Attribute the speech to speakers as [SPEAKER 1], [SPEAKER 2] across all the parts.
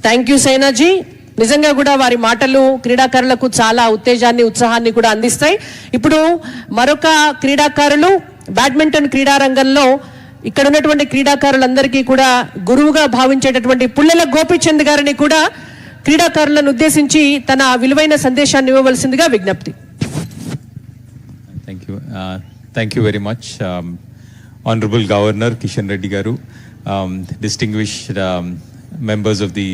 [SPEAKER 1] Thank you సైనాజీ. నిజంగా కూడా వారి మాటలు క్రీడాకారులకు చాలా ఉత్తేజాన్ని ఉత్సాహాన్ని కూడా అందిస్తాయి. ఇప్పుడు మరొక క్రీడాకారులు బ్యాడ్మింటన్ క్రీడారంగంలో ఇక్కడ ఉన్నటువంటి క్రీడాకారులందరికీ కూడా గురువుగా భావించేటటువంటి పుల్లెల గోపీచంద్ గారిని కూడా క్రీడాకారులను ఉద్దేశించి తన విలువైన సందేశాన్ని ఇవ్వవలసిందిగా విజ్ఞప్తి.
[SPEAKER 2] Thank you very much honourable governor Kishan Reddy garu, distinguished members of the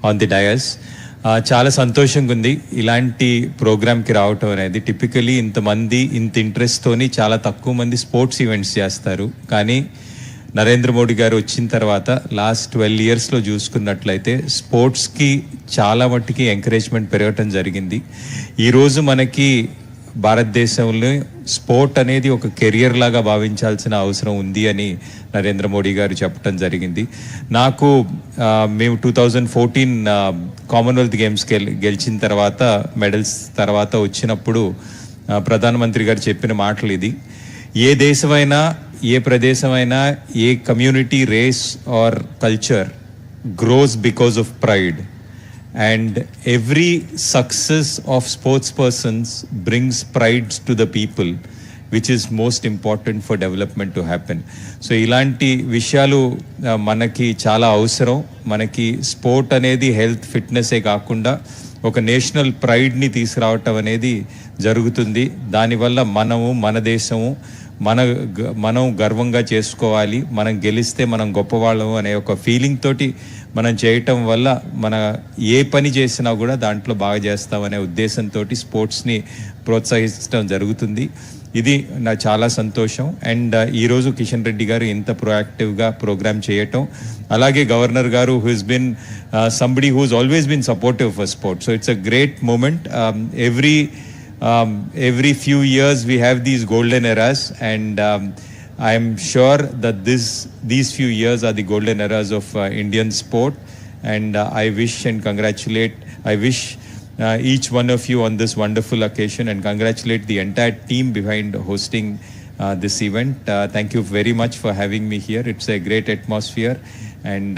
[SPEAKER 2] on the dais. చాలా సంతోషంగా ఉంది ఇలాంటి ప్రోగ్రామ్కి రావటం అనేది. టిపికలీ ఇంతమంది ఇంత ఇంట్రెస్ట్తోని చాలా తక్కువ మంది స్పోర్ట్స్ ఈవెంట్స్ చేస్తారు. కానీ నరేంద్ర మోడీ గారు వచ్చిన తర్వాత లాస్ట్ 12 yearsలో చూసుకున్నట్లయితే స్పోర్ట్స్కి చాలా మట్టుకి ఎంకరేజ్మెంట్ పెరగటం జరిగింది. ఈరోజు మనకి భారతదేశంలో స్పోర్ట్ అనేది ఒక కెరియర్ లాగా భావించాల్సిన అవసరం ఉంది అని నరేంద్ర మోడీ గారు చెప్పడం జరిగింది. నాకు మేము 2014 కామన్వెల్త్ గేమ్స్ గెలిచిన తర్వాత మెడల్స్ తర్వాత వచ్చినప్పుడు ప్రధానమంత్రి గారు చెప్పిన మాటలు ఇది: ఏ దేశమైనా, ఏ ప్రదేశమైనా, ఏ community, race or culture grows because of pride. And every success of sports persons brings pride to the people, which is most important for development to happen. So ilanti vishayalu manaki chala avasaram. Manaki sport anedi health fitness e kaakunda oka national pride ni తీసుకురావటం అనేది జరుగుతుంది. దానివల్ల మనము, మన దేశము, మనం గర్వంగా చేసుకోవాలి. మనం గెలిస్తే మనం గొప్పవాళ్ళము అనే ఒక ఫీలింగ్ తోటి మనం చేయటం వల్ల మన ఏ పని చేసినా కూడా దాంట్లో బాగా చేస్తామనే ఉద్దేశంతో స్పోర్ట్స్ని ప్రోత్సహించడం జరుగుతుంది. ఇది నా చాలా సంతోషం. అండ్ ఈరోజు కిషన్ రెడ్డి గారు ఇంత ప్రొయాక్టివ్గా ప్రోగ్రామ్ చేయటం, అలాగే గవర్నర్ గారు who has been somebody who has always been supportive for sports. So it's a great moment. Every few years we have these golden eras, and I am sure that these few years are the golden eras of Indian sport. And I wish and congratulate, each one of you on this wonderful occasion, and congratulate the entire team behind hosting this event. Thank you very much for having me here. It's a great atmosphere, and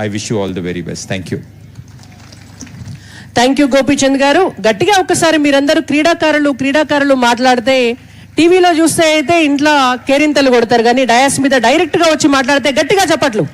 [SPEAKER 2] I wish you all the very best. Thank you.
[SPEAKER 1] Thank you Gopichand గారు. గట్టిగా ఒక్కసారి మీరందరూ క్రీడాకారులు మాట్లాడితే, టీవీలో చూస్తే అయితే ఇంట్లో కేరింతలు కొడతారు, కానీ డయాస్ మీద డైరెక్ట్గా వచ్చి మాట్లాడితే గట్టిగా చప్పట్లు.